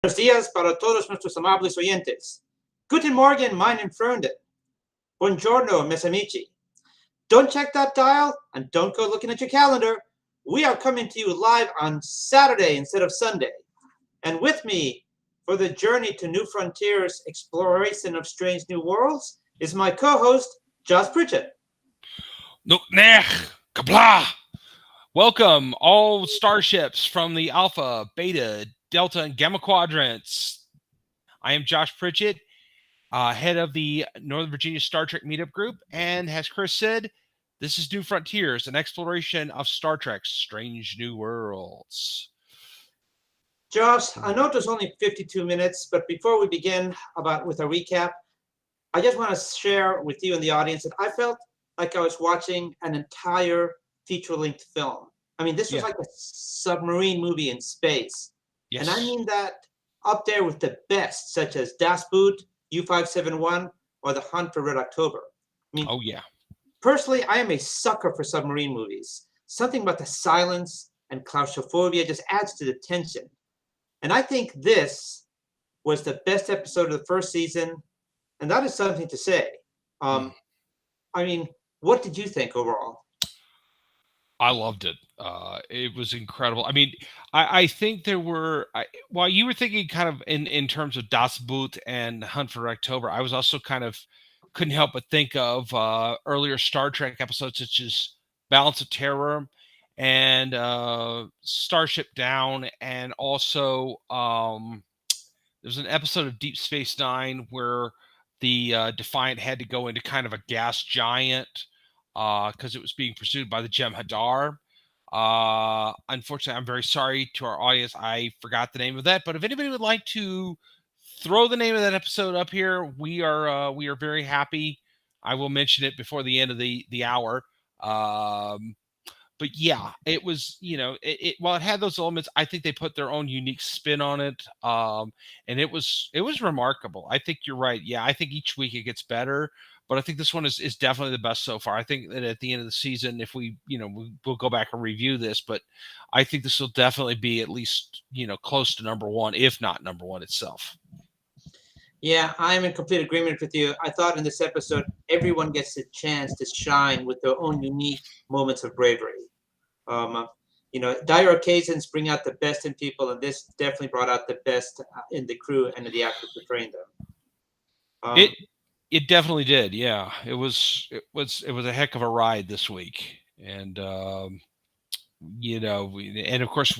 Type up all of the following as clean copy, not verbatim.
Buenos días para todos nuestros amables oyentes. Guten Morgen, meine Freunde. Buongiorno, mes amici. Don't check that dial and don't go looking at your calendar. We are coming to you live on Saturday instead of Sunday. And with me for the journey to new frontiers, exploration of strange new worlds, is my co-host, Josh Pritchett. Nuknech, Kabla! Welcome, all starships from the Alpha, Beta, Delta, and Gamma quadrants. I am Josh Pritchett, head of the Northern Virginia Star Trek Meetup Group, and as Chris said, this is New Frontiers, an exploration of Star Trek's strange new worlds. Josh, I know there's only 52 minutes, but before we begin with a recap, I just want to share with you and the audience that I felt like I was watching an entire feature-length film. I mean, this was like a submarine movie in space. Yes. And I mean that up there with the best, such as Das Boot, U-571, or The Hunt for Red October. I mean, oh, yeah. Personally, I am a sucker for submarine movies. Something about the silence and claustrophobia just adds to the tension. And I think this was the best episode of the first season, and that is something to say. I mean, what did you think overall? I loved it. It was incredible. I mean, I think there were, while you were thinking kind of in terms of Das Boot and Hunt for October, I was also kind of couldn't help but think of earlier Star Trek episodes such as Balance of Terror and Starship Down, and also there's an episode of Deep Space Nine where the Defiant had to go into kind of a gas giant because it was being pursued by the Jem'Hadar. Unfortunately, I'm very sorry to our audience. I forgot the name of that. But if anybody would like to throw the name of that episode up here, we are very happy. I will mention it before the end of the hour. But yeah, it was, while it had those elements, I think they put their own unique spin on it. And it was remarkable. I think you're right. Yeah, I think each week it gets better. But I think this one is definitely the best so far. I think that at the end of the season, if we'll go back and review this, but I think this will definitely be at least, close to number one, if not number one itself. Yeah, I'm in complete agreement with you. I thought in this episode, everyone gets a chance to shine with their own unique moments of bravery. Dire occasions bring out the best in people, and this definitely brought out the best in the crew and in the actors portraying them. It definitely did. Yeah, it was a heck of a ride this week, and and of course,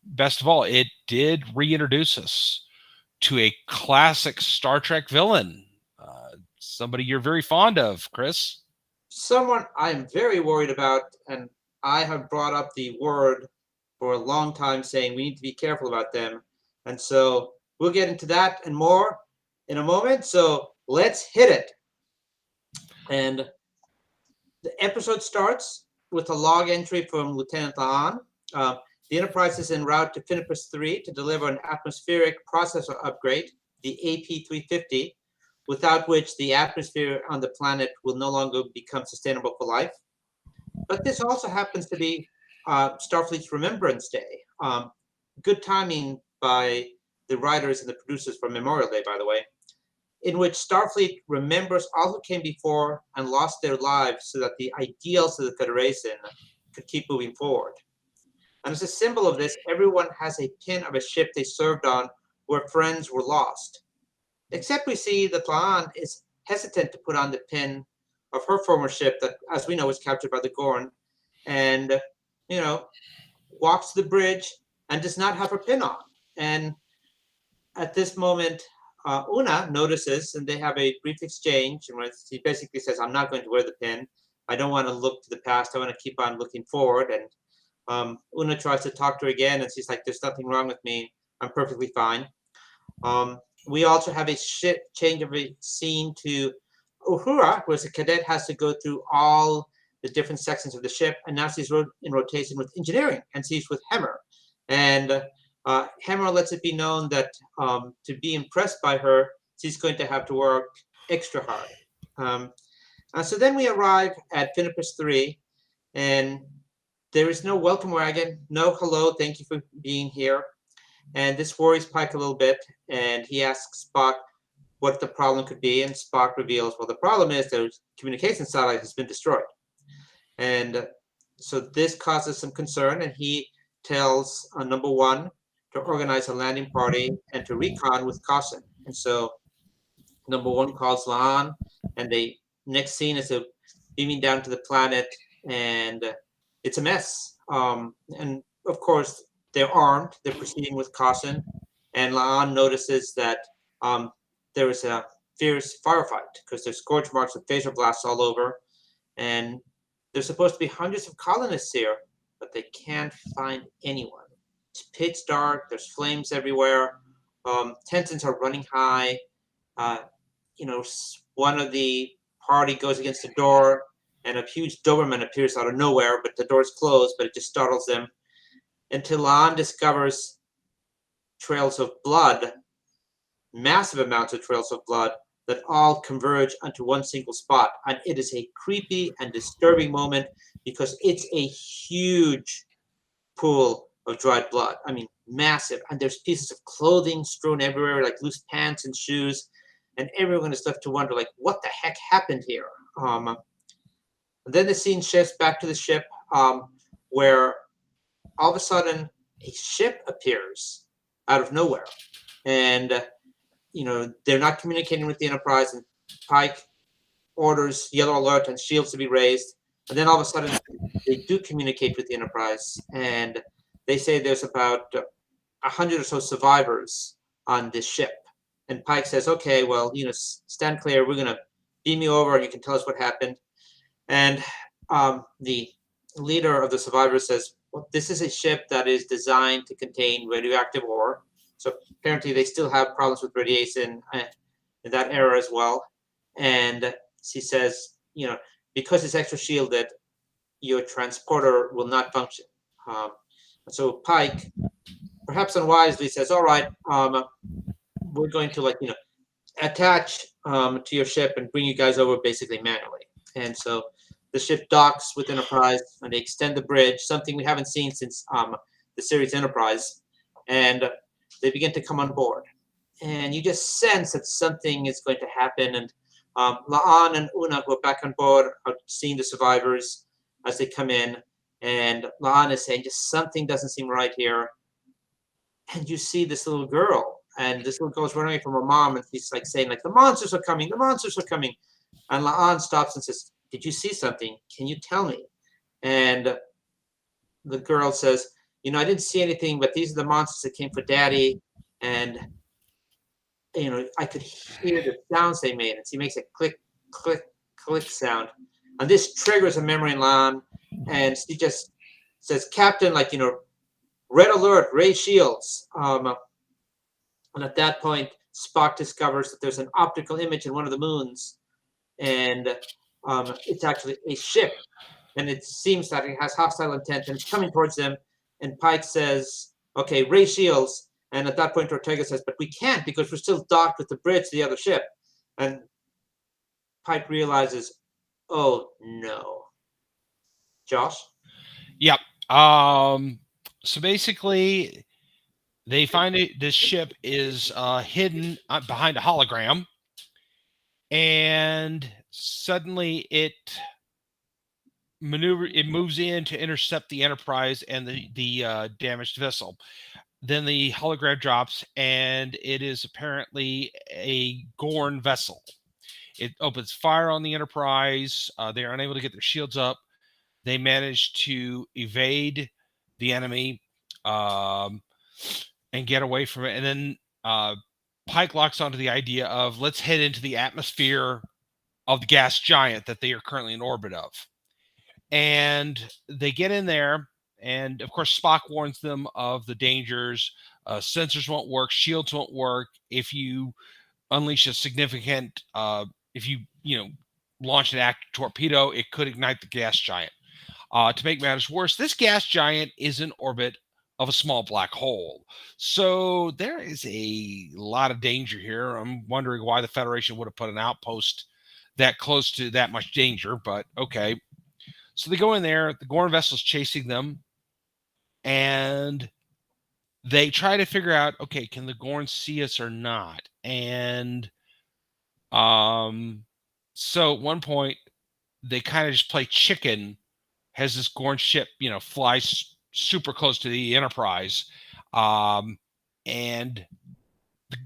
best of all, it did reintroduce us to a classic Star Trek villain, somebody you're very fond of, Chris. Someone I'm very worried about, and I have brought up the word for a long time, saying we need to be careful about them, and so we'll get into that and more in a moment. So let's hit it. And the episode starts with a log entry from Lieutenant La'an. The Enterprise is en route to Finipus 3 to deliver an atmospheric processor upgrade, the AP350, without which the atmosphere on the planet will no longer become sustainable for life. But this also happens to be Starfleet's Remembrance Day. Good timing by the writers and the producers for Memorial Day, by the way, in which Starfleet remembers all who came before and lost their lives so that the ideals of the Federation could keep moving forward. And as a symbol of this, everyone has a pin of a ship they served on where friends were lost. Except we see that La'an is hesitant to put on the pin of her former ship that, as we know, was captured by the Gorn, and, walks to the bridge and does not have her pin on. And at this moment, Una notices, and they have a brief exchange, and she basically says, I'm not going to wear the pin. I don't want to look to the past. I want to keep on looking forward. And Una tries to talk to her again, and she's like, there's nothing wrong with me. I'm perfectly fine. We also have a change of a scene to Uhura, where the cadet has to go through all the different sections of the ship, and now she's in rotation with engineering, and she's with Hemmer. And Hemmer lets it be known that to be impressed by her, she's going to have to work extra hard. So then we arrive at Finipus 3, and there is no welcome wagon, no hello, thank you for being here. And this worries Pike a little bit, and he asks Spock what the problem could be, and Spock reveals, well, the problem is their communication satellite has been destroyed. And so this causes some concern, and he tells number one to organize a landing party and to recon with caution. And so number one calls Laan, and the next scene is a beaming down to the planet, and it's a mess. And of course, they're armed, they're proceeding with caution, and Laan notices that there is a fierce firefight because there's scorch marks of phaser blasts all over, and there's supposed to be hundreds of colonists here, but they can't find anyone. It's pitch dark, there's flames everywhere, tensions are running high. Uh, one of the party goes against the door, and a huge Doberman appears out of nowhere, but the door's closed, but it just startles them. Until Laan discovers trails of blood, massive amounts of trails of blood, that all converge onto one single spot. And it is a creepy and disturbing moment because it's a huge pool of dried blood. I mean, massive. And there's pieces of clothing strewn everywhere, like loose pants and shoes. And everyone is left to wonder, like, what the heck happened here? And then the scene shifts back to the ship, where all of a sudden a ship appears out of nowhere. And they're not communicating with the Enterprise, and Pike orders yellow alert and shields to be raised. And then all of a sudden, they do communicate with the Enterprise, and they say there's about 100 or so survivors on this ship. And Pike says, okay, well, stand clear. We're going to beam you over, and you can tell us what happened. And the leader of the survivors says, well, this is a ship that is designed to contain radioactive ore. So apparently they still have problems with radiation in that era as well. And she says, because it's extra shielded, your transporter will not function. So Pike, perhaps unwisely, says, all right, we're going to attach to your ship and bring you guys over basically manually. And so the ship docks with Enterprise, and they extend the bridge, something we haven't seen since the series Enterprise. And they begin to come on board. And you just sense that something is going to happen. And Laan and Una, who are back on board, are seeing the survivors as they come in. And Laan is saying, just something doesn't seem right here. And you see this little girl. And this little girl is running away from her mom. And she's saying, the monsters are coming. The monsters are coming. And Laan stops and says, did you see something? Can you tell me? And the girl says, I didn't see anything, but these are the monsters that came for Daddy. And, I could hear the sounds they made. And she makes a click, click, click sound. And this triggers a memory in Laan. And she just says, Captain, red alert, raise shields. And at that point, Spock discovers that there's an optical image in one of the moons. And it's actually a ship. And it seems that it has hostile intent, and it's coming towards them. And Pike says, okay, raise shields. And at that point, Ortega says, but we can't because we're still docked with the bridge to the other ship. And Pike realizes, oh, no. Josh? Yep. So basically, they find this ship is hidden behind a hologram. And suddenly it moves in to intercept the Enterprise and the damaged vessel. Then the hologram drops, and it is apparently a Gorn vessel. It opens fire on the Enterprise. They are unable to get their shields up. They manage to evade the enemy and get away from it. And then Pike locks onto the idea of let's head into the atmosphere of the gas giant that they are currently in orbit of. And they get in there, and of course Spock warns them of the dangers. Sensors won't work, shields won't work. If you unleash a significant, if you launch an active torpedo, it could ignite the gas giant. To make matters worse, this gas giant is in orbit of a small black hole. So there is a lot of danger here. I'm wondering why the Federation would have put an outpost that close to that much danger, but okay. So they go in there, the Gorn vessel's chasing them, and they try to figure out, okay, can the Gorn see us or not? And so at one point they kind of just play chicken. Has this Gorn ship, flies super close to the Enterprise, and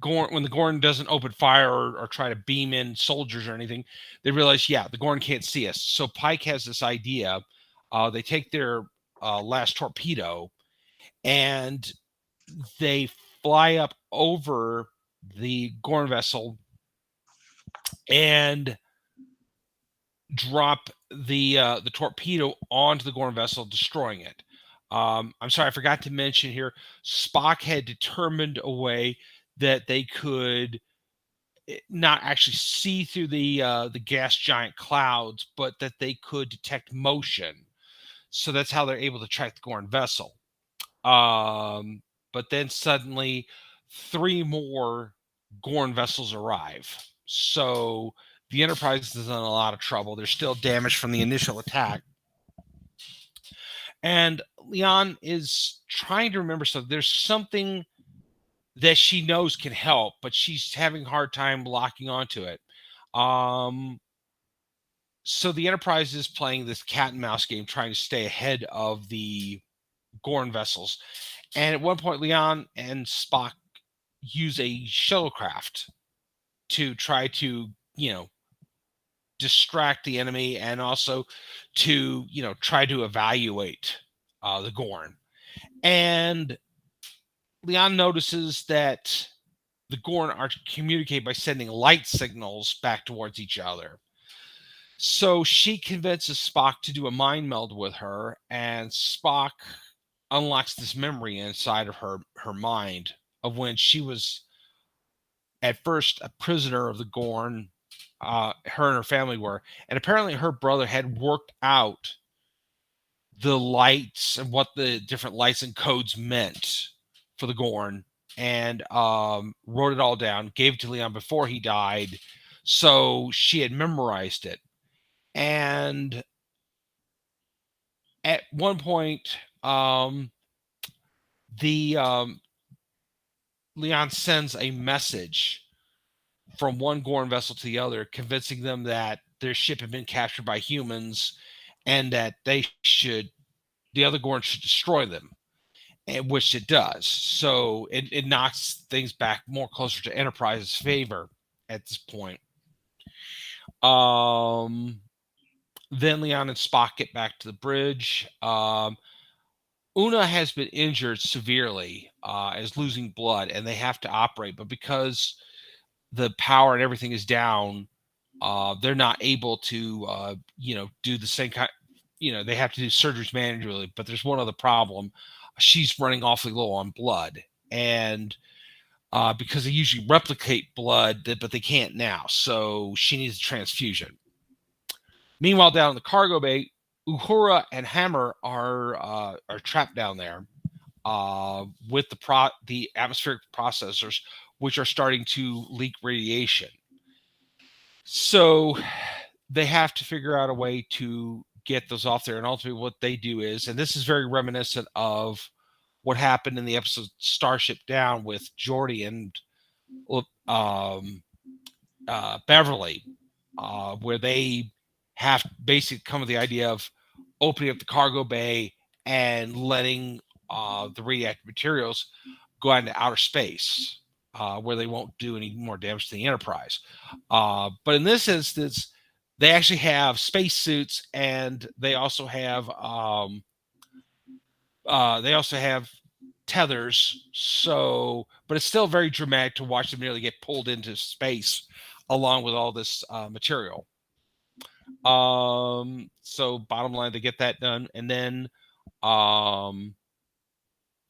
when the Gorn doesn't open fire or try to beam in soldiers or anything, they realize, yeah, the Gorn can't see us. So Pike has this idea. They take their last torpedo and they fly up over the Gorn vessel and drop the torpedo onto the Gorn vessel, destroying it. I'm sorry, I forgot to mention here. Spock had determined a way that they could not actually see through the gas giant clouds, but that they could detect motion. So that's how they're able to track the Gorn vessel. But then suddenly, 3 more Gorn vessels arrive. So the Enterprise is in a lot of trouble. They're still damaged from the initial attack. And Leon is trying to remember something. There's something that she knows can help, but she's having a hard time locking onto it. So the Enterprise is playing this cat and mouse game, trying to stay ahead of the Gorn vessels. And at one point, Leon and Spock use a shuttlecraft to try to, distract the enemy and also to, try to evaluate the Gorn. And Leon notices that the Gorn are communicate by sending light signals back towards each other. So she convinces Spock to do a mind meld with her, and Spock unlocks this memory inside of her mind of when she was at first a prisoner of the Gorn. Her and her family were, and apparently her brother had worked out the lights and what the different lights and codes meant for the Gorn, and wrote it all down, gave it to Leon before he died. So she had memorized it. And at one point, the Leon sends a message from one Gorn vessel to the other, convincing them that their ship had been captured by humans and that the other Gorn should destroy them, and which it does. So it knocks things back more closer to Enterprise's favor at this point. Then Leon and Spock get back to the bridge. Una has been injured severely, is losing blood, and they have to operate. But because the power and everything is down, they're not able to, do the same kind. They have to do surgeries manually. But there's one other problem: she's running awfully low on blood, and because they usually replicate blood, but they can't now, so she needs a transfusion. Meanwhile, down in the cargo bay, Uhura and Hammer are trapped down there with the atmospheric processors, which are starting to leak radiation. So they have to figure out a way to get those off there. And ultimately, what they do is, and this is very reminiscent of what happened in the episode Starship Down with Geordi and Beverly, where they have basically come with the idea of opening up the cargo bay and letting the radioactive materials go out into outer space, where they won't do any more damage to the Enterprise. But in this instance, they actually have spacesuits, and they also have tethers. So, but it's still very dramatic to watch them nearly get pulled into space along with all this material. So bottom line, they get that done, and then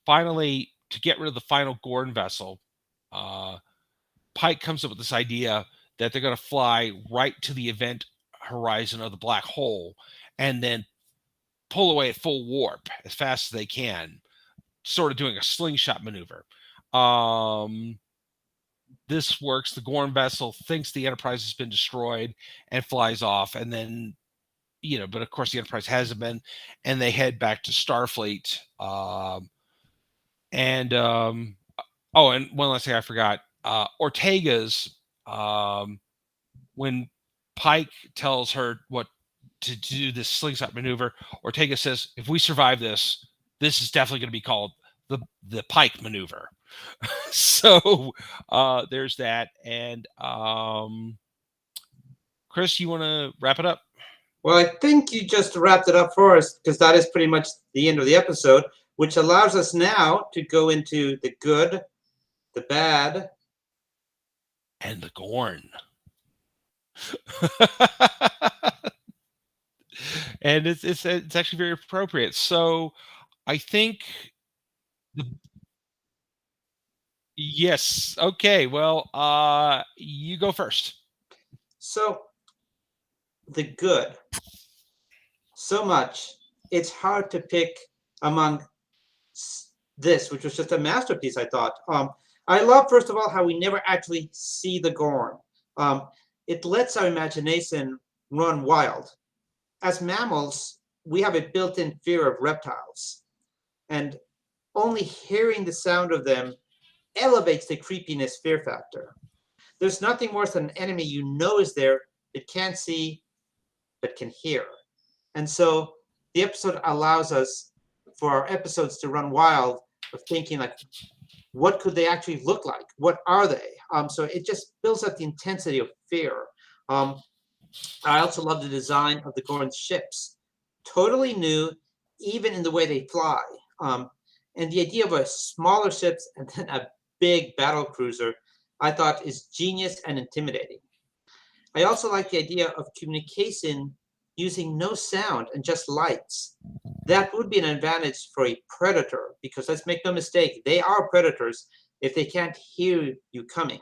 finally, to get rid of the final Gorn vessel, Pike comes up with this idea that they're going to fly right to the event horizon of the black hole and then pull away at full warp as fast as they can, sort of doing a slingshot maneuver. This works. The Gorn vessel thinks the Enterprise has been destroyed and flies off, and then, but of course the Enterprise hasn't been, and they head back to Starfleet, And oh, and one last thing I forgot. Ortega's when Pike tells her what to do this slingshot maneuver, Ortega says, "If we survive this, this is definitely going to be called the Pike maneuver." So there's that. And Chris, you want to wrap it up? Well, I think you just wrapped it up for us because that is pretty much the end of the episode, which allows us now to go into the good, the bad, and the Gorn. And it's actually very appropriate. So I think the yes. Okay. Well, you go first. So the good. So much. It's hard to pick among this, which was just a masterpiece, I thought. I love, first of all, how we never actually see the Gorn. Um, it lets our imagination run wild. As mammals, we have a built-in fear of reptiles, and only hearing the sound of them elevates the creepiness fear factor. There's nothing worse than an enemy you know is there, but can't see, but can hear. And so the episode allows us for our episodes to run wild of thinking like, what could they actually look like? What are they? So it just builds up the intensity of fear. Um, I also love the design of the Gorn ships. Totally new, even in the way they fly. Um, and the idea of a smaller ships and then a big battle cruiser, I thought is genius and intimidating. I also like the idea of communication using no sound and just lights. That would be an advantage for a predator because let's make no mistake, they are predators if they can't hear you coming,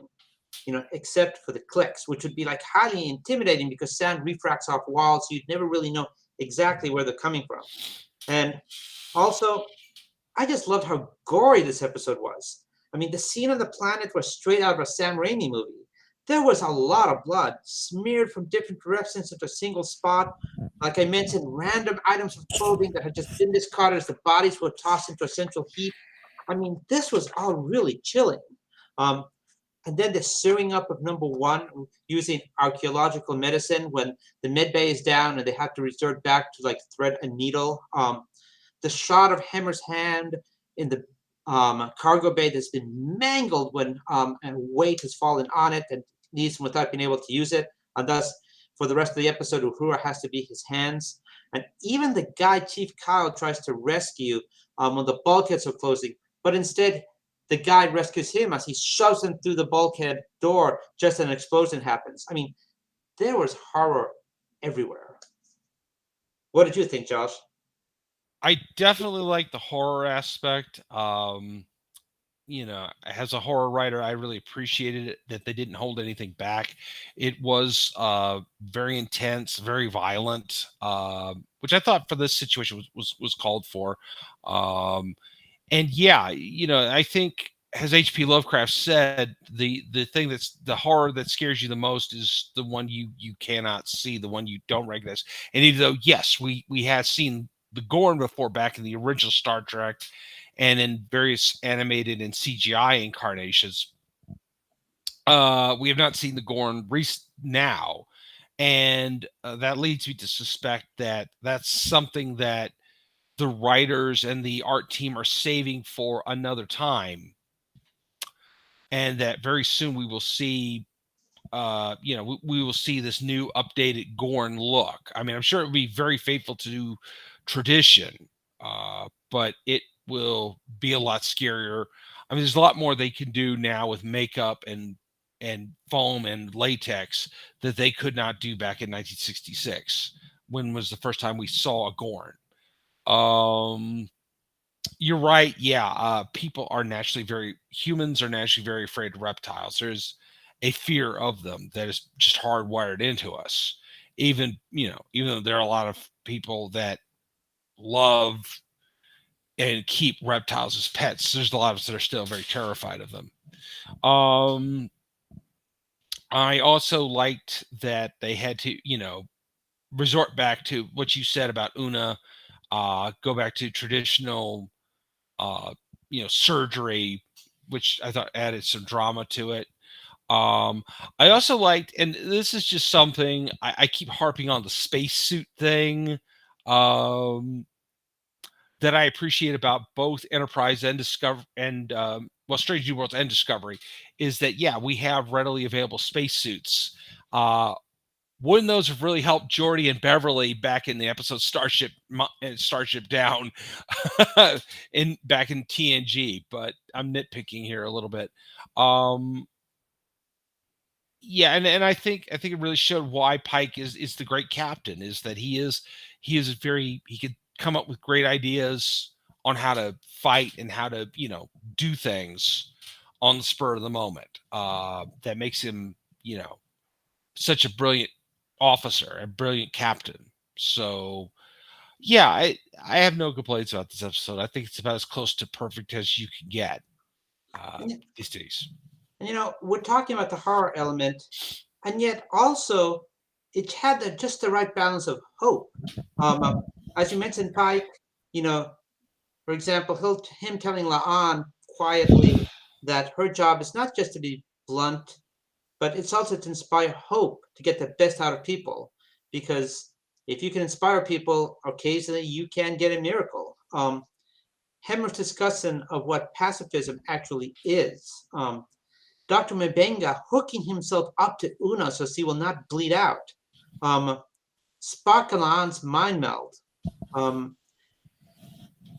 except for the clicks, which would be like highly intimidating because sound refracts off walls. So you'd never really know exactly where they're coming from. And also, I just loved how gory this episode was. I mean, the scene on the planet was straight out of a Sam Raimi movie. There was a lot of blood smeared from different directions into a single spot. Like I mentioned, random items of clothing that had just been discarded as the bodies were tossed into a central heap. I mean, this was all really chilling. Um, and then the sewing up of number one using archaeological medicine when the med bay is down and they have to resort back to like thread and needle. The shot of Hammer's hand in the cargo bay that's been mangled when a weight has fallen on it and needs without being able to use it. And thus, for the rest of the episode, Uhura has to be his hands. And even the guy Chief Kyle tries to rescue when the bulkheads are closing, but instead the guy rescues him as he shoves him through the bulkhead door just as an explosion happens. I mean, there was horror everywhere. What did you think, Josh? I definitely like the horror aspect. As a horror writer, I really appreciated it that they didn't hold anything back. It was very intense, very violent, which I thought for this situation was called for. And yeah, I think as H.P. Lovecraft said, the thing that's the horror that scares you the most is the one you cannot see, the one you don't recognize. And even though yes, we had seen the Gorn before back in the original Star Trek and in various animated and CGI incarnations, we have not seen the Gorn now. And that leads me to suspect that that's something that the writers and the art team are saving for another time, and that very soon we will see we will see this new updated Gorn look. I mean, I'm sure it will be very faithful to tradition, but it will be a lot scarier. I mean, there's a lot more they can do now with makeup and foam and latex that they could not do back in 1966, when was the first time we saw a Gorn. You're right. Yeah. Humans are naturally very afraid of reptiles. There's a fear of them that is just hardwired into us. Even though there are a lot of people that love and keep reptiles as pets, there's a lot of us that are still very terrified of them. Um, I also liked that they had to, resort back to what you said about Una, go back to traditional surgery, which I thought added some drama to it. I also liked, and this is just something I keep harping on, the spacesuit thing. Um, that I appreciate about both Enterprise and Discover and Strange New Worlds and Discovery is that we have readily available spacesuits. Wouldn't those have really helped Geordi and Beverly back in the episode Starship Down, back in TNG? But I'm nitpicking here a little bit. And I think it really showed why Pike is the great captain, is that he is he could come up with great ideas on how to fight and how to do things on the spur of the moment. That makes him such a brilliant officer, a brilliant captain. So I have no complaints about this episode. I think it's about as close to perfect as you can get these days. And we're talking about the horror element, and yet also it had just the right balance of hope. As you mentioned, Pike, for example, him telling La'an quietly that her job is not just to be blunt, but it's also to inspire hope, to get the best out of people. Because if you can inspire people, occasionally you can get a miracle. Hemmer's discussion of what pacifism actually is. Dr. Mabenga hooking himself up to Una so she will not bleed out. Spock and La'an's mind meld.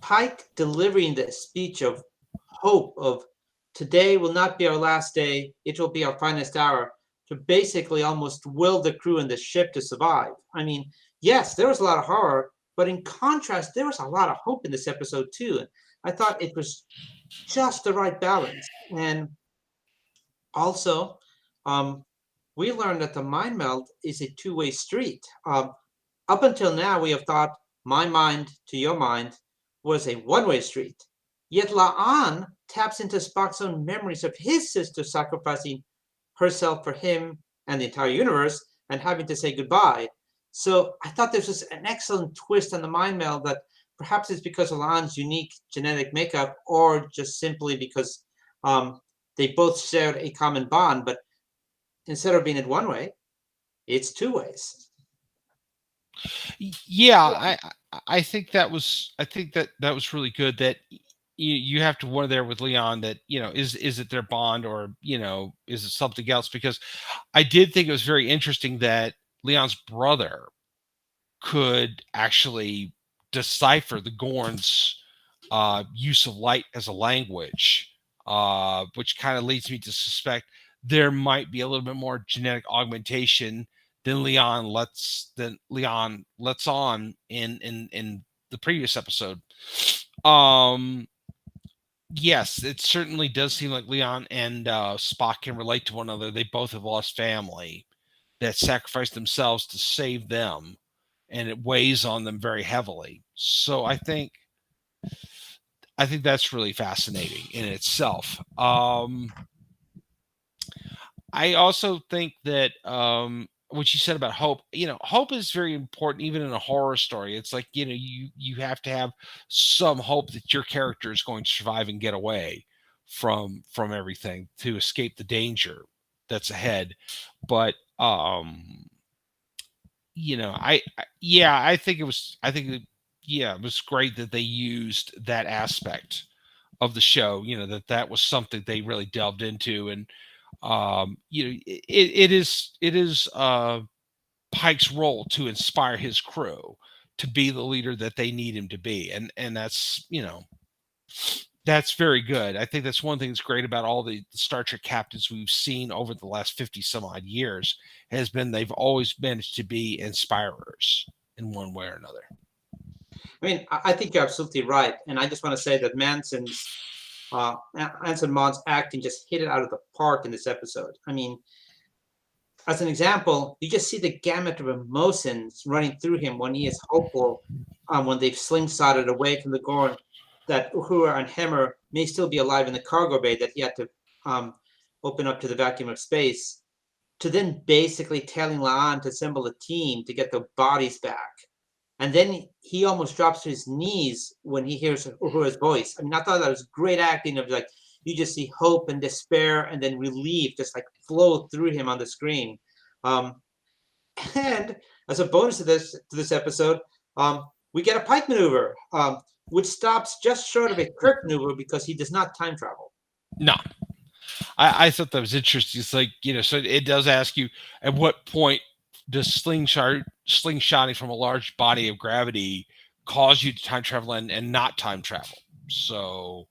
Pike delivering the speech of hope of today will not be our last day, it will be our finest hour, to basically almost will the crew and the ship to survive. I mean, yes, there was a lot of horror, but in contrast, there was a lot of hope in this episode too. I thought it was just the right balance. And also, we learned that the mind meld is a two-way street. Up until now, we have thought my mind to your mind was a one-way street. Yet La'an taps into Spock's own memories of his sister sacrificing herself for him and the entire universe and having to say goodbye. So I thought this was an excellent twist on the mind meld, that perhaps it's because of La'an's unique genetic makeup, or just simply because they both shared a common bond, but instead of being it one way, it's two ways. I think that was really good, that you have to wonder there with Leon that is it their bond, or is it something else? Because I did think it was very interesting that Leon's brother could actually decipher the Gorn's use of light as a language, which kind of leads me to suspect there might be a little bit more genetic augmentation than Leon lets on in the previous episode. Yes, it certainly does seem like Leon and Spock can relate to one another. They both have lost family that sacrificed themselves to save them, and it weighs on them very heavily. So I think that's really fascinating in itself. I also think that what you said about hope, hope is very important even in a horror story. It's like, you have to have some hope that your character is going to survive and get away from everything, to escape the danger that's ahead. But I think it was it was great that they used that aspect of the show, that was something they really delved into. And it is Pike's role to inspire his crew to be the leader that they need him to be, and that's that's very good. I think that's one thing that's great about all the Star Trek captains we've seen over the last 50 some odd years, has been they've always managed to be inspirers in one way or another. I mean, I think you're absolutely right, and I just want to say that Anson Mount's acting just hit it out of the park in this episode. I mean, as an example, you just see the gamut of emotions running through him when he is hopeful, when they've slingshotted away from the Gorn, that Uhura and Hemmer may still be alive in the cargo bay that he had to open up to the vacuum of space, to then basically telling La'an to assemble a team to get the bodies back. and then he almost drops to his knees when he hears Uhura's voice. I mean, I thought that was great acting of like you just see hope and despair and then relief just like flow through him on the screen. Um, and as a bonus to this episode, we get a Pike maneuver, which stops just short of a Kirk maneuver because he does not time travel. No, I thought that was interesting. It's like, so it does ask you at what point does slingshotting from a large body of gravity cause you to time travel and not time travel? So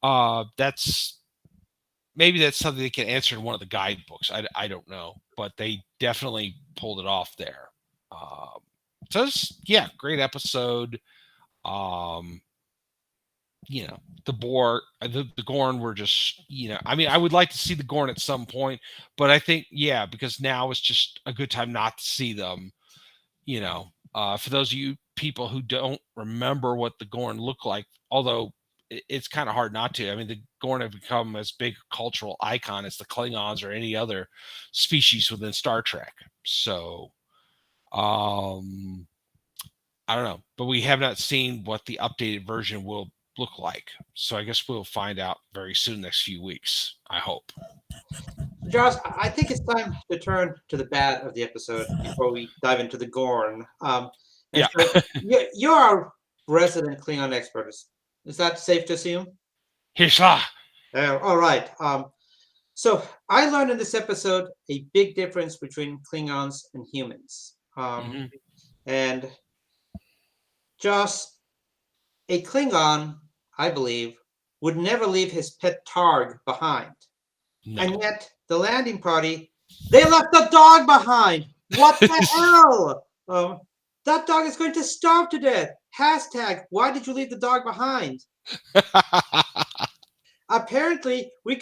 that's maybe that's something they can answer in one of the guidebooks. I don't know, but they definitely pulled it off there. So yeah, great episode. Um, the the Gorn were just, I mean, I would like to see the Gorn at some point, but I think, yeah, because now is just a good time not to see them. For those of you people who don't remember what the Gorn look like, although it's kind of hard not to. I mean, the Gorn have become as big a cultural icon as the Klingons or any other species within Star Trek. So, I don't know, but we have not seen what the updated version will look like. So I guess we'll find out very soon, next few weeks, I hope. Josh, I think it's time to turn to the bad of the episode before we dive into the Gorn. And Yeah. so you're our resident Klingon expert. Is that safe to assume? Hisha. All right. So I learned in this episode a big difference between Klingons and humans. Mm-hmm. And Josh, a Klingon, I believe, would never leave his pet Targ behind. No. And yet, the landing party, they left the dog behind. What the hell? That dog is going to starve to death. Hashtag, why did you leave the dog behind? Apparently, we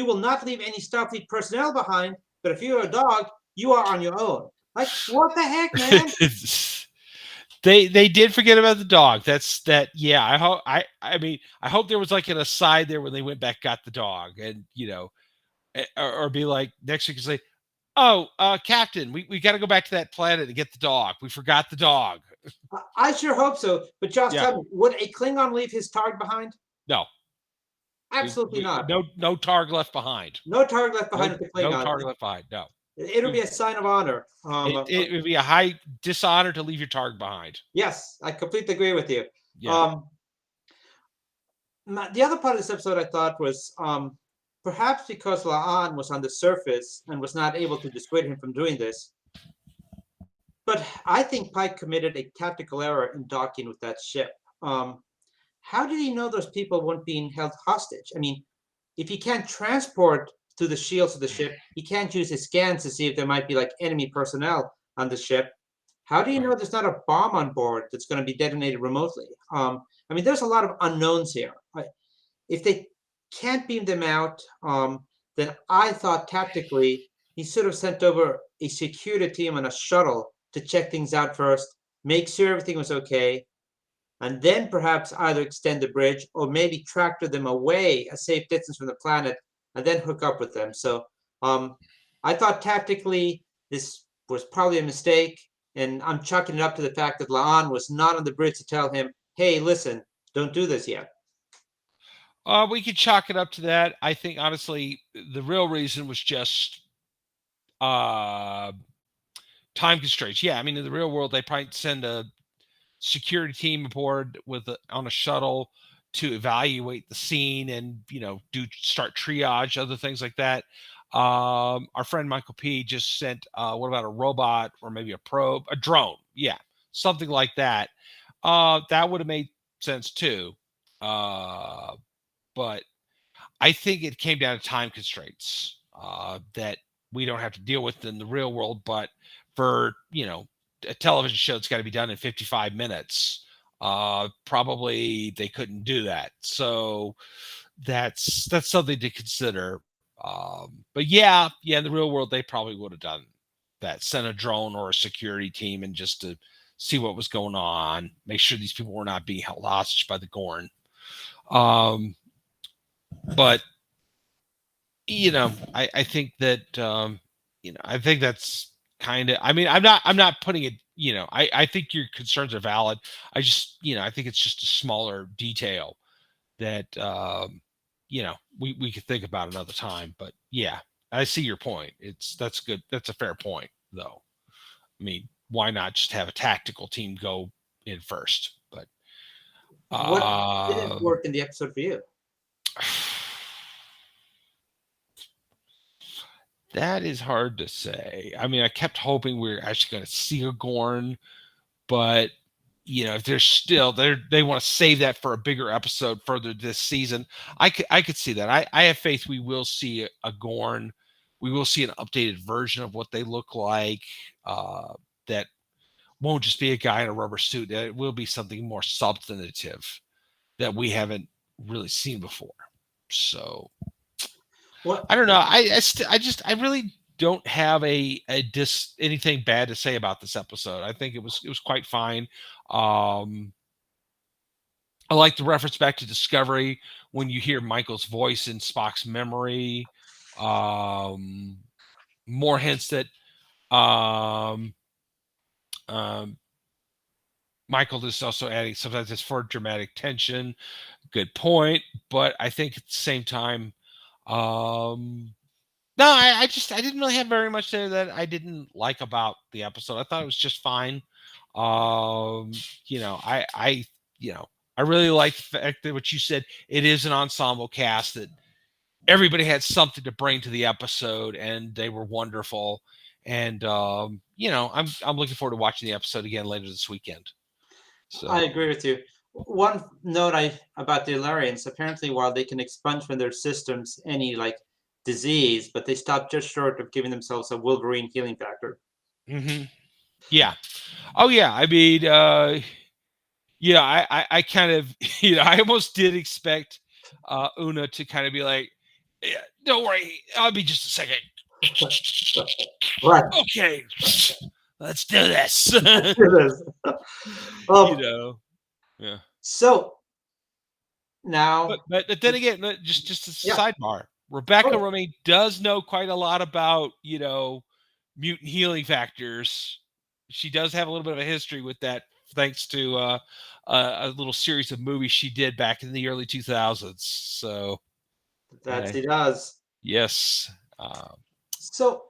will not leave any Starfleet personnel behind, but if you're a dog, you are on your own. Like, what the heck, man? They did forget about the dog. Yeah, I mean, I hope there was like an aside there when they went back, got the dog, and or be like next week and say, oh, Captain, we got to go back to that planet and get the dog. We forgot the dog. I sure hope so. But Josh, Yeah. tell me, would a Klingon leave his Targ behind? No. Absolutely not. No Targ left behind. No Targ left behind with the Klingon. No Targ left behind. No. It'll be a sign of honor. It would be a high dishonor to leave your Targ behind. Yes, I completely agree with you. Yeah. The other part of this episode I thought was perhaps because La'an was on the surface and was not able to dissuade him from doing this. But I think Pike committed a tactical error in docking with that ship. How did he know those people weren't being held hostage? I mean, if he can't transport through the shields of the ship, he can't use his scans to see if there might be like enemy personnel on the ship. How do you know there's not a bomb on board that's going to be detonated remotely? I mean, there's a lot of unknowns here. If they can't beam them out, then I thought tactically he should have sent over a security team on a shuttle to check things out first, make sure everything was okay, and then perhaps either extend the bridge or maybe tractor them away a safe distance from the planet and then hook up with them. So I thought tactically this was probably a mistake, and I'm chalking it up to the fact that La'an was not on the bridge to tell him, hey, listen, don't do this yet. We could chalk it up to that. I think, honestly, the real reason was just time constraints. Yeah, I mean, in the real world, they probably send a security team aboard on a shuttle to evaluate the scene and start triage, other things like that. Our friend Michael P just sent what about a robot or maybe a probe, a drone? Yeah, something like that. That would have made sense too. But I think it came down to time constraints that we don't have to deal with in the real world, but for a television show that's got to be done in 55 minutes, probably they couldn't do that. So that's something to consider. But yeah, in the real world, they probably would have done that, sent a drone or a security team and just to see what was going on, make sure these people were not being held hostage by the Gorn. But I think that I think that's kind of, I mean, I'm not putting it I think your concerns are valid. I just, I think it's just a smaller detail that, we could think about another time. But yeah, I see your point. That's good. That's a fair point, though. I mean, why not just have a tactical team go in first? But What didn't um, work in the episode for you? that is hard to say. I mean, I kept hoping we were actually going to see a Gorn, but if they're still they want to save that for a bigger episode further this season. I could see that. I have faith we will see a Gorn. We will see an updated version of what they look like. That won't just be a guy in a rubber suit. That it will be something more substantive that we haven't really seen before. So What I don't know. I really don't have anything bad to say about this episode. I think it was quite fine. Um, I like the reference back to Discovery when you hear Michael's voice in Spock's memory. Um, More hints that um, um, Michael is also adding. Sometimes it's for dramatic tension. Good point, but I think at the same time, um, no, I didn't really have very much there that I didn't like about the episode. I thought it was just fine. Um, I I really like the fact that what you said. It is an ensemble cast that everybody had something to bring to the episode, and they were wonderful. And I'm looking forward to watching the episode again later this weekend. I So. agree with you. One note I about the Illyrians, apparently while they can expunge from their systems any like disease, but they stop just short of giving themselves a Wolverine healing factor. Mhm. Yeah. Oh yeah. I mean, I kind of, I almost did expect Una to kind of be like, yeah, don't worry, I'll be just a second. Right. Okay, let's do this. It is. you Um, know, yeah. so But now, but then again, just a yeah. sidebar. Rebecca Oh, Romaine does know quite a lot about mutant healing factors. She does have a little bit of a history with that, thanks to a little series of movies she did back in the early 2000s. So, that uh, she does. yes. Um, So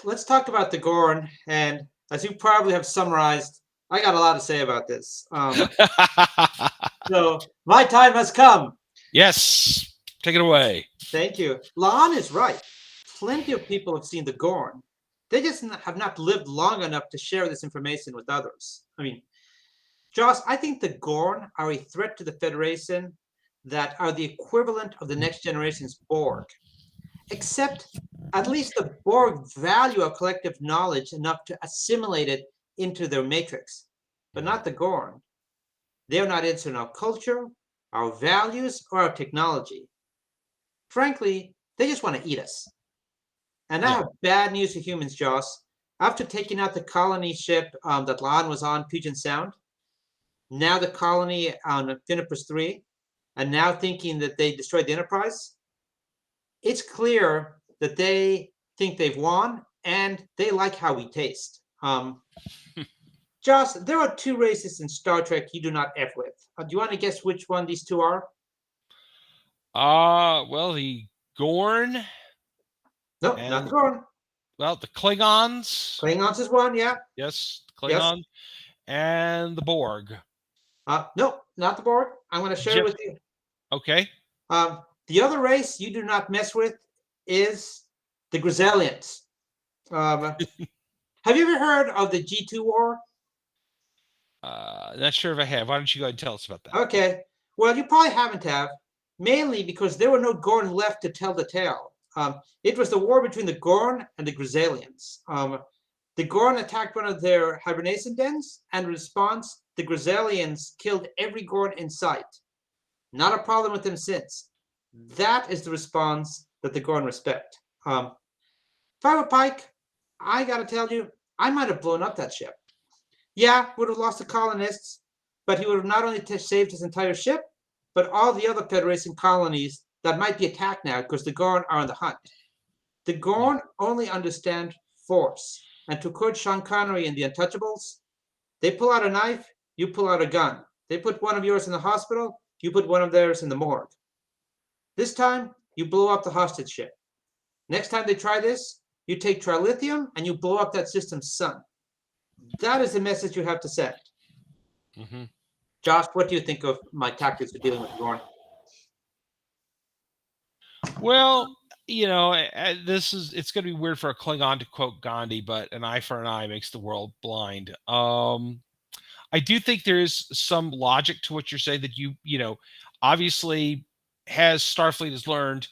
let's talk about the Gorn. And as you probably have summarized, I got a lot to say about this. So my time has come. yes. Take it away. Thank you. La'an is right. Plenty of people have seen the Gorn. They just have not lived long enough to share this information with others. I mean, Joss, I think the Gorn are a threat to the Federation that are the equivalent of the next generation's Borg. Except at least the Borg value our collective knowledge enough to assimilate it into their matrix, but not the Gorn. They are not interested in our culture, our values, or our technology. Frankly, they just want to eat us. And I Yeah. have bad news for humans, Joss. After taking out the colony ship that Lon was on, Puget Sound, now the colony on Finipus 3, and now thinking that they destroyed the Enterprise, it's clear that they think they've won and they like how we taste. Joss, there are two races in Star Trek you do not F with. Do you want to guess which one these two are? Well, the Gorn No, not the and, Gorn. well, the Klingons. Klingons is one, yeah. Yes, Yes. Klingon and the Borg. No, not the Borg. I'm going to share it Just with you. okay. The other race you do not mess with is the Grisellians. Um, have you ever heard of the G2 War? Not sure if I have. Why don't you go ahead and tell us about that? Okay. Well, you probably haven't have, mainly because there were no Gorn left to tell the tale. It was the war between the Gorn and the Grisellians. The Gorn attacked one of their hibernation dens, and in response, the Grisellians killed every Gorn in sight. Not a problem with them since. That is the response that the Gorn respect. If I were Pike, I gotta tell you, I might have blown up that ship. Yeah, would have lost the colonists, but he would have not only saved his entire ship, but all the other Federation colonies that might be attacked now because the Gorn are on the hunt. The Yeah. Gorn only understand force, and to quote Sean Connery in The Untouchables, They pull out a knife, you pull out a gun. They put one of yours in the hospital, you put one of theirs in the morgue. This time, you blow up the hostage ship. Next time they try this, you take trilithium and you blow up that system's sun. That is the message you have to send. Mm-hmm. Josh, what do you think of my tactics for dealing with Gorn? Well, it's going to be weird for a Klingon to quote Gandhi, but an eye for an eye makes the world blind. I do think there is some logic to what you're saying that obviously Starfleet has learned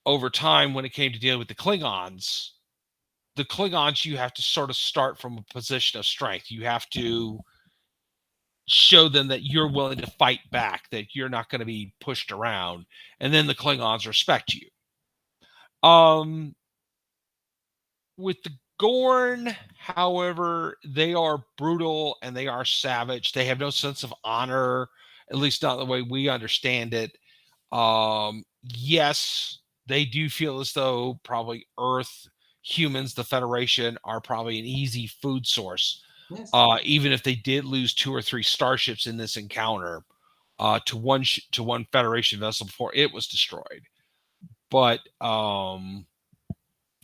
over time when it came to dealing with the Klingons. The Klingons, you have to sort of start from a position of strength. You have to show them that you're willing to fight back, that you're not going to be pushed around, and then the Klingons respect you. With the Gorn, however, they are brutal and they are savage. They have no sense of honor, at least not the way we understand it. Yes, they do feel as though probably Earth humans, the Federation, are probably an easy food source. Yes. Even if they did lose 2 or 3 starships in this encounter to one Federation vessel before it was destroyed. But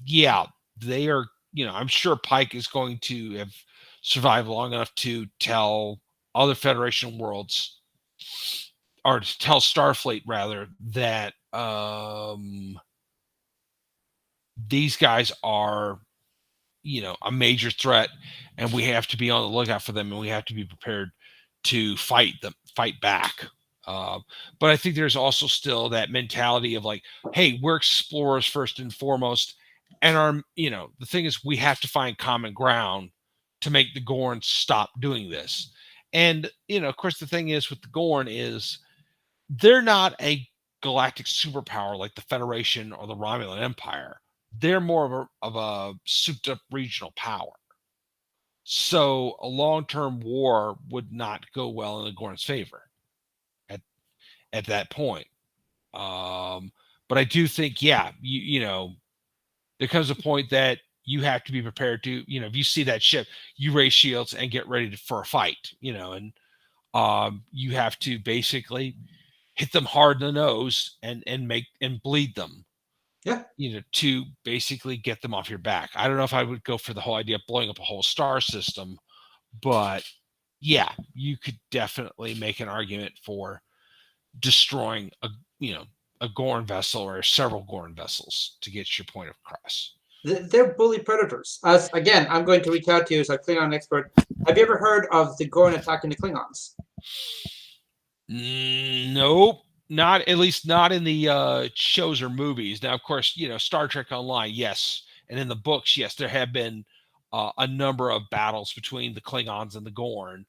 yeah, they are. I'm sure Pike is going to have survived long enough to tell other Federation worlds, or to tell Starfleet rather, that these guys are, a major threat, and we have to be on the lookout for them, and we have to be prepared to fight back. But I think there's also still that mentality of like, hey, we're explorers first and foremost, and the thing is, we have to find common ground to make the Gorn stop doing this. And of course, the thing is with the Gorn is they're not a galactic superpower like the Federation or the Romulan Empire. They're more of a souped up regional power. So a long-term war would not go well in the Gorn's favor at that point. But I do think, yeah, there comes a point that you have to be prepared to, if you see that ship, you raise shields and get ready for a fight, and you have to basically hit them hard in the nose and bleed them. Yeah. To basically get them off your back. I don't know if I would go for the whole idea of blowing up a whole star system, but yeah, you could definitely make an argument for destroying a Gorn vessel or several Gorn vessels to get your point across. They're bully predators. Again, I'm going to reach out to you as a Klingon expert. Have you ever heard of the Gorn attacking the Klingons? Nope. Not, at least not in the shows or movies. Now, of course, Star Trek Online, yes. And in the books, yes, there have been a number of battles between the Klingons and the Gorn,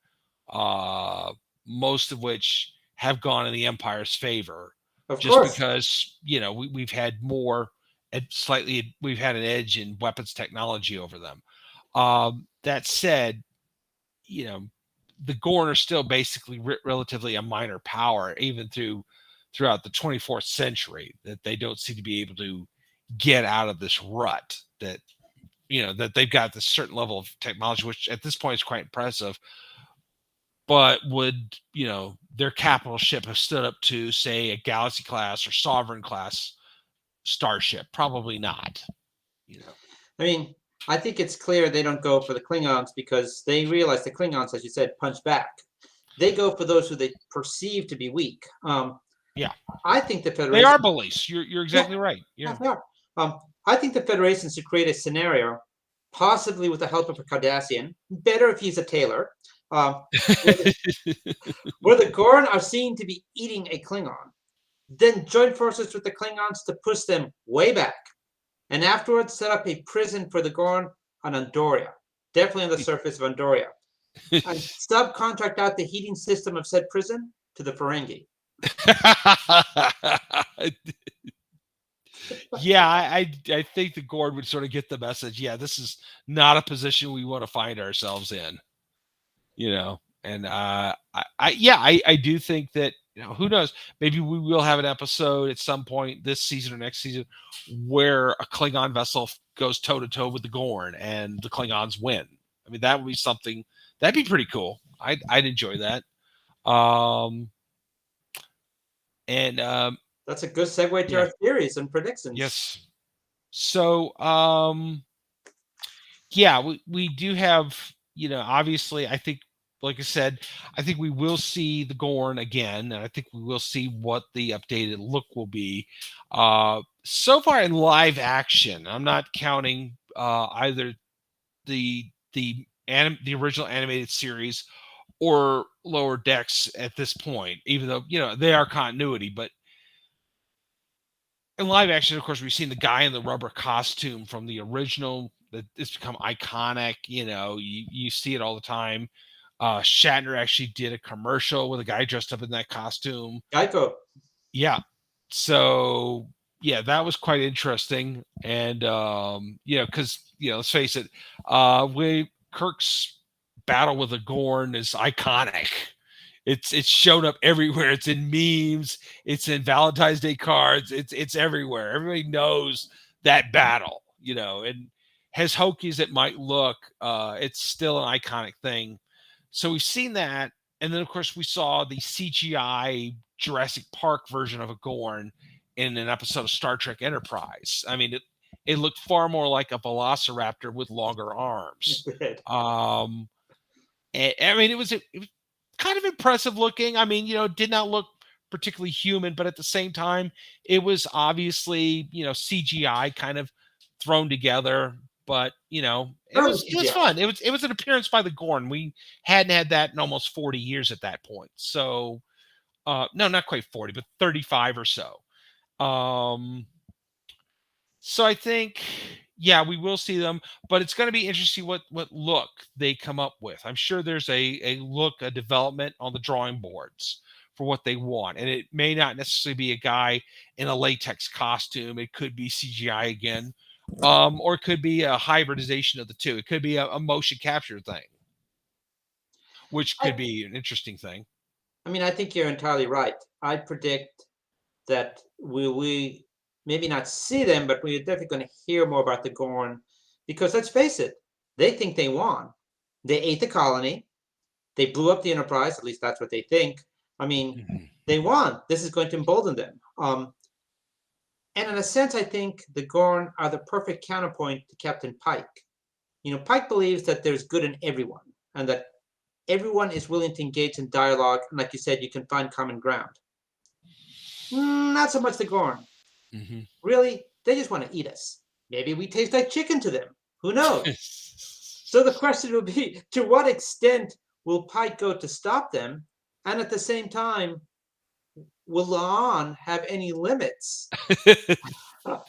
most of which have gone in the Empire's favor. Of just course. Because, we've had we've had an edge in weapons technology over them. That said, the Gorn are still basically relatively a minor power, even throughout the 24th century, that they don't seem to be able to get out of this rut, that that they've got this certain level of technology, which at this point is quite impressive. But would their capital ship have stood up to, say, a Galaxy class or Sovereign class starship? Probably not. I mean, I think it's clear they don't go for the Klingons because they realize the Klingons, as you said, punch back. They go for those who they perceive to be weak. Yeah, I think the Federation. They are bullies. You're exactly right. Yeah, they are. I think the Federation should create a scenario, possibly with the help of a Cardassian. Better if he's a tailor. Where the Gorn are seen to be eating a Klingon, then join forces with the Klingons to push them way back, and afterwards set up a prison for the Gorn on Andoria, definitely on the surface of Andoria, and subcontract out the heating system of said prison to the Ferengi. Yeah, I think the Gorn would sort of get the message. Yeah, this is not a position we want to find ourselves in. And I do think that, who knows, maybe we will have an episode at some point this season or next season where a Klingon vessel goes toe to toe with the Gorn and the Klingons win. I mean, that would be something That'd be pretty cool. I'd enjoy that. Um, and That's a good segue to yeah, our theories and predictions. yes. So yeah, we do have, obviously, I think, like I said, I think we will see the Gorn again, and I think we will see what the updated look will be. So far in live action, I'm not counting either the original animated series or Lower Decks at this point, even though they are continuity. But in live action, of course, we've seen the guy in the rubber costume from the original that it's become iconic. You see it all the time. Shatner actually did a commercial with a guy dressed up in that costume. Geico. Yeah. So yeah, that was quite interesting. And because let's face it, we Kirk's battle with the Gorn is iconic. It's shown up everywhere. It's in memes. It's in Valentine's Day cards. It's everywhere. Everybody knows that battle. And as hokey as it might look, it's still an iconic thing. So we've seen that, and then of course we saw the CGI Jurassic Park version of a Gorn in an episode of Star Trek Enterprise. I mean, it looked far more like a Velociraptor with longer arms. I mean, it was kind of impressive looking. I mean, it did not look particularly human, but at the same time, it was obviously CGI kind of thrown together. But it Early was it was CGI. fun. It was an appearance by the Gorn. We hadn't had that in almost 40 years at that point. So no, not quite 40, but 35 or so. Um, so I think, yeah, we will see them, but it's going to be interesting what look they come up with. I'm sure there's a development on the drawing boards for what they want, and it may not necessarily be a guy in a latex costume. It could be CGI again, or it could be a hybridization of the two. It could be a motion capture thing, which I, could be an interesting thing. I mean, I think you're entirely right. I predict that we maybe not see them, but we're definitely going to hear more about the Gorn because let's face it, they think they won. They ate the colony. They blew up the Enterprise. At least that's what they think. I mean, Mhm. they won. This is going to embolden them. And in a sense, I think the Gorn are the perfect counterpoint to Captain Pike. Pike believes that there's good in everyone and that everyone is willing to engage in dialogue. And like you said, you can find common ground. Not so much the Gorn. Mhm. Really, they just want to eat us. Maybe we taste like chicken to them. Who knows? So the question will be, to what extent will Pike go to stop them? And at the same time, will Laan have any limits on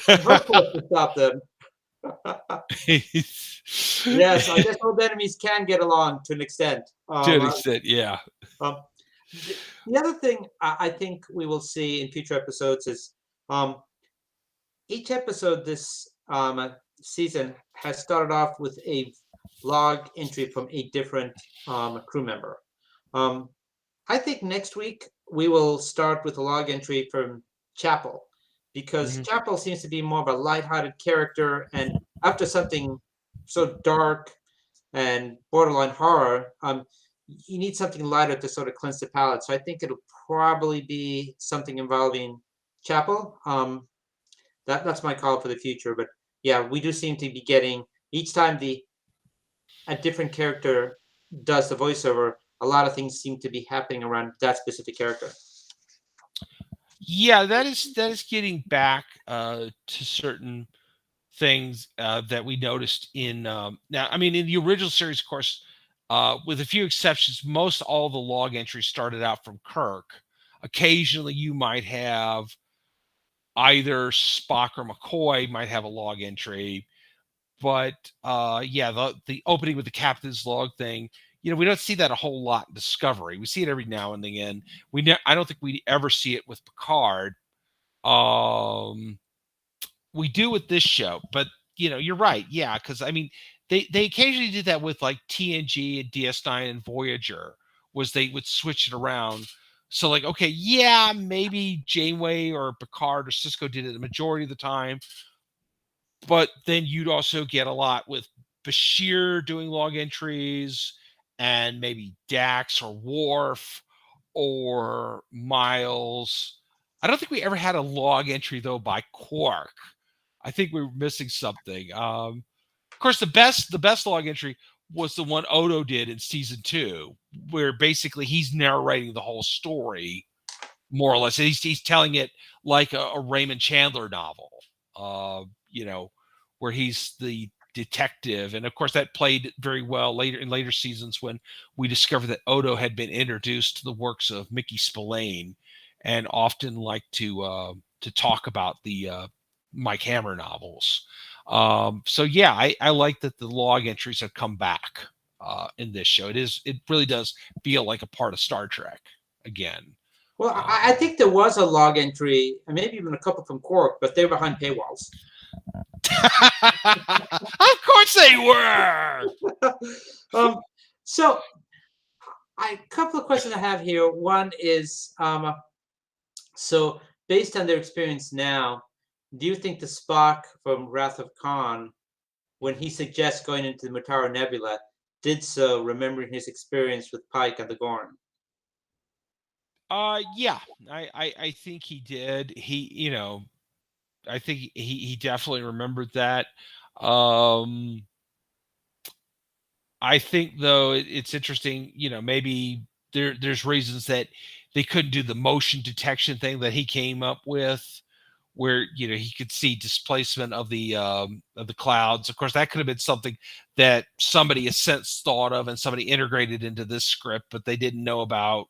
her quest to stop them? Yes, I guess both enemies can get along to an extent. To an extent, yeah. Um, the other thing I think we will see in future episodes is um, each episode this season has started off with a log entry from a different crew member. Um, I think next week we will start with a log entry from Chapel because Mhm. Chapel seems to be more of a lighthearted character, and after something so dark and borderline horror, you need something lighter to sort of cleanse the palate. So I think it'll probably be something involving Chapel. That's my call for the future. But yeah, we do seem to be getting each time the a different character does the voiceover. A lot of things seem to be happening around that specific character. Yeah, that is getting back to certain things that we noticed in now. I mean, in the original series, of course, with a few exceptions, most all the log entries started out from Kirk. Occasionally, you might have either Spock or McCoy might have a log entry, but yeah, the opening with the captain's log thing. We don't see that a whole lot in Discovery. We see it every now and again. I don't think we ever see it with Picard. Um, we do with this show, but you're right. Yeah, because I mean, they occasionally did that with like TNG and DS9 and Voyager, was they would switch it around. So like, okay, yeah, maybe Janeway or Picard or Cisco did it the majority of the time, but then you'd also get a lot with Bashir doing log entries, and maybe Dax or Worf or Miles. I don't think we ever had a log entry though by Quark. I think we were missing something. Of course, the best log entry was the one Odo did in season 2, where basically he's narrating the whole story more or less. He's telling it like a Raymond Chandler novel, you know, where he's the detective. And of course, that played very well later in later seasons when we discovered that Odo had been introduced to the works of Mickey Spillane, and often liked to talk about the Mike Hammer novels. So yeah, I like that the log entries have come back in this show. It really does feel like a part of Star Trek again. Well, I Um, think there was a log entry, and maybe even a couple from Cork, but they're behind paywalls. of course they were. um, so, a couple of questions I have here. One is, so based on their experience now, do you think the Spock from Wrath of Khan, when he suggests going into the Mutara Nebula, did so remembering his experience with Pike and the Gorn? Yeah, I think he did. I think he definitely remembered that. Um, I think though it's interesting. Maybe there's reasons that they couldn't do the motion detection thing that he came up with, where he could see displacement of the clouds. Of course, that could have been something that somebody has since thought of and somebody integrated into this script, but they didn't know about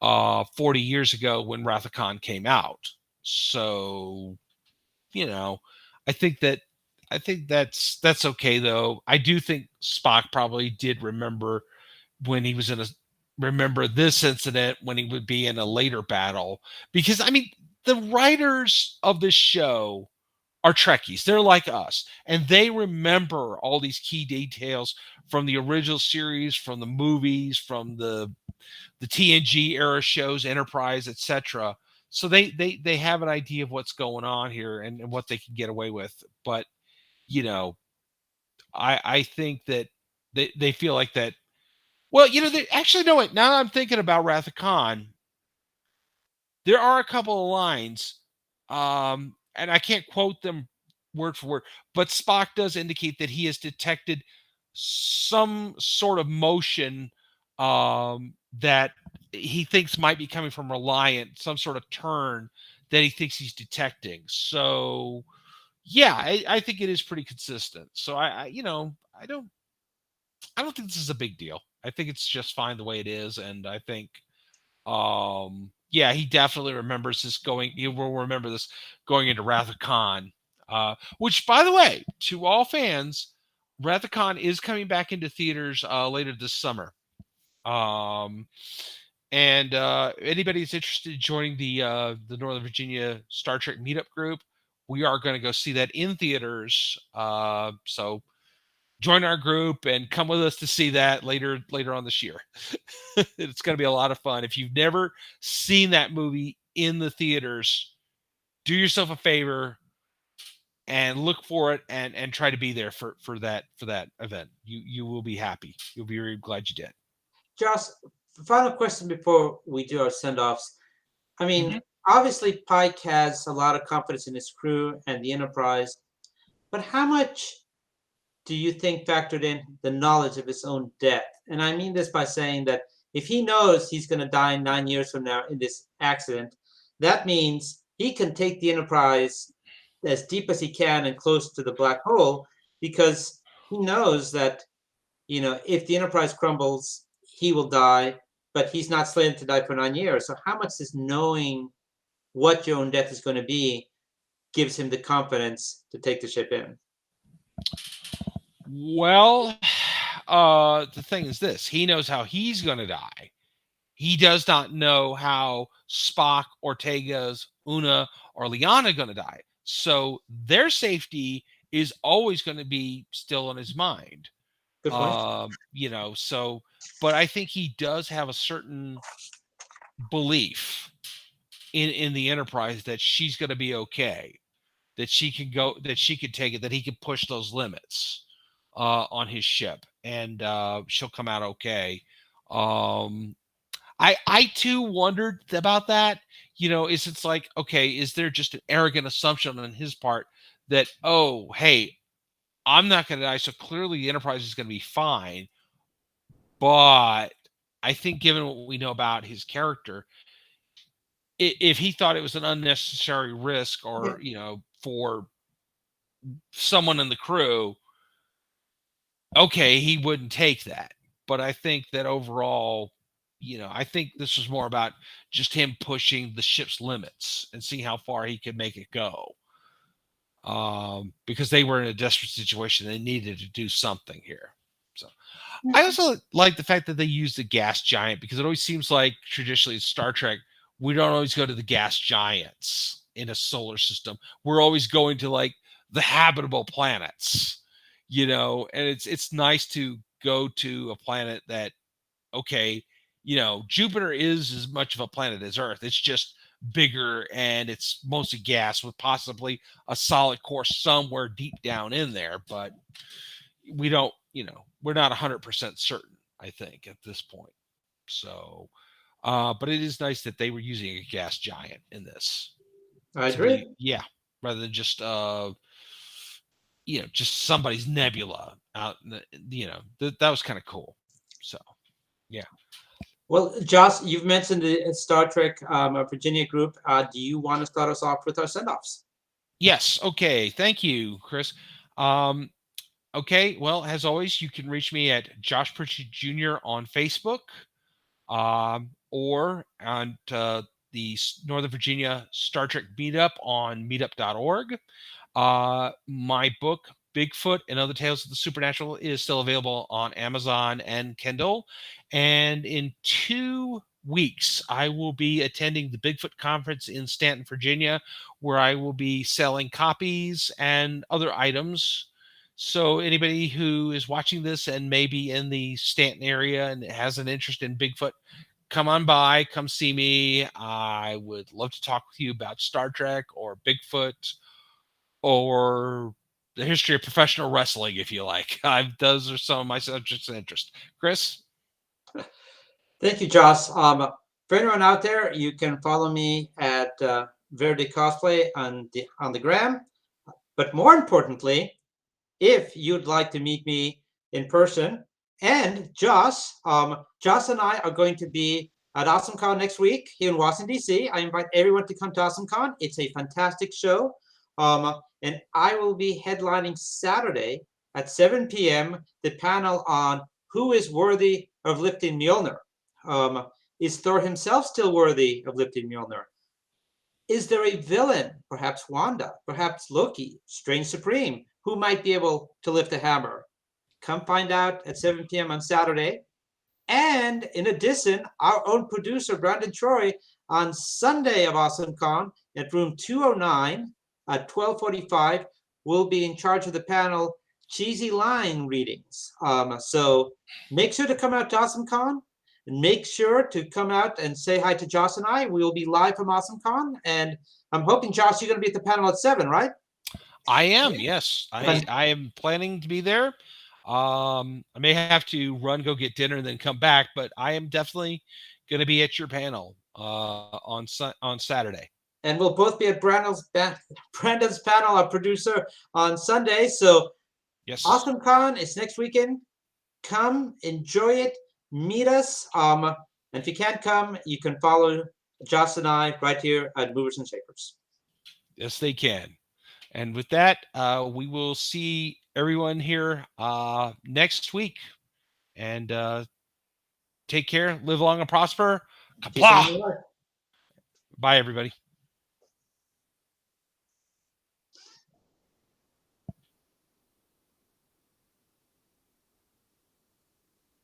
40 years ago when Wrath of Khan came out. So, you know, I think that that's okay though. I do think Spock probably did when he was in a remember this incident when he would be in a later battle, because I mean the writers of this show are Trekkies. They're like us, and they remember all these key details from the original series, from the movies, from the TNG era shows, Enterprise, etc. So they have an idea of what's going on here, and what they can get away with. But you know, I think that they feel like that. Well, they actually know it. Now that I'm thinking about Wrath of Khan, there are a couple of lines, and I can't quote them word for word, but Spock does indicate that he has detected some sort of motion, that he thinks might be coming from Reliant, some sort of turn that he thinks he's detecting. So, yeah, I think it is pretty consistent. So I don't think this is a big deal. I think it's just fine the way it is, and I think yeah, he definitely remembers this going. He will remember this going into Wrath of Khan, which, by the way, to all fans, Wrath of Khan is coming back into theaters later this summer. Um, and anybody who's interested in joining the Northern Virginia Star Trek meetup group, we are going to go see that in theaters. So join our group and come with us to see that later on this year. It's going to be a lot of fun. If you've never seen that movie in the theaters, do yourself a favor and look for it, and try to be there for that event. You will be happy. You'll be very glad you did. Josh, final question before we do our send offs. I mean, Mm-hmm. obviously, Pike has a lot of confidence in his crew and the Enterprise, but how much do you think factored in the knowledge of his own death? And I mean this by saying that if he knows he's going to die 9 years from now in this accident, that means he can take the Enterprise as deep as he can and close to the black hole, because he knows that, if the Enterprise crumbles, he will die, but he's not slated to die for 9 years. So how much does knowing what your own death is going to be gives him the confidence to take the ship in? Well, the thing is this: he knows how he's going to die. He does not know how Spock, Ortega's, Una, or Liana going to die. So their safety is always going to be still on his mind. Good point. So, but I think he does have a certain belief in the Enterprise that she's going to be okay, that she can go, that she can take it, that he can push those limits. on his ship, and she'll come out okay. Um, I too wondered about that. Is it's like, okay, is there just an arrogant assumption on his part that, oh, hey, I'm not going to die, so clearly the Enterprise is going to be fine. But I think, given what we know about his character, if he thought it was an unnecessary risk, Yeah. or for someone in the crew, okay, he wouldn't take that. But I think that overall, I think this was more about just him pushing the ship's limits and seeing how far he could make it go. Because they were in a desperate situation, they needed to do something here. So I also like the fact that they used the gas giant, because it always seems like traditionally in Star Trek, we don't always go to the gas giants in a solar system. We're always going to like the habitable planets, and it's nice to go to a planet that, okay, Jupiter is as much of a planet as Earth. It's just bigger, and it's mostly gas with possibly a solid core somewhere deep down in there, but we don't, we're not 100% certain, I think, at this point. So, but it is nice that they were using a gas giant in this I to be, agree. yeah, rather than just, just somebody's nebula out. That was kind of cool. So, yeah. Well, Josh, you've mentioned the Star Trek Virginia group. Do you want to start us off with our send-offs? Yes. Okay. Thank you, Chris. Um, okay. Well, as always, you can reach me at Josh Pritchett Jr. on Facebook, or on the Northern Virginia Star Trek Meetup on meetup.org. My book, Bigfoot and Other Tales of the Supernatural, is still available on Amazon and Kindle. And in 2 weeks, I will be attending the Bigfoot conference in Stanton, Virginia, where I will be selling copies and other items. So anybody who is watching this and maybe in the Stanton area and has an interest in Bigfoot, come on by, come see me. I would love to talk with you about Star Trek or Bigfoot or the history of professional wrestling, if you like. Those are some of my subjects of interest. Chris? Thank you, Josh. For anyone out there, you can follow me at Verde Cosplay on the gram. But more importantly, if you'd like to meet me in person, and Josh and I are going to be at AwesomeCon next week here in Washington, D.C. I invite everyone to come to AwesomeCon. It's a fantastic show. And I will be headlining Saturday at 7 p.m. the panel on who is worthy of lifting Mjolnir. Is Thor himself still worthy of lifting Mjolnir? Is there a villain, perhaps Wanda, perhaps Loki, Strange Supreme, who might be able to lift a hammer? Come find out at 7 p.m. on Saturday. And in addition, our own producer, Brandon Troy, on Sunday of AwesomeCon at room 209 at 12:45, will be in charge of the panel Cheesy Line Readings. So make sure to come out to AwesomeCon. And make sure to come out and say hi to Josh and I. We will be live from AwesomeCon. And I'm hoping, Josh, you're going to be at the panel at 7, right? I am, yes. I am planning to be there. I may have to run, go get dinner, and then come back, but I am definitely going to be at your panel on Saturday. And we'll both be at Brandon's panel, our producer, on Sunday. So Yes. AwesomeCon is next weekend. Come, enjoy it, meet us. And if you can't come, you can follow Josh and I right here at Movers and Shakers. Yes, they can. And with that, we will see everyone here next week. And take care, live long and prosper. Kapla! Bye, everybody.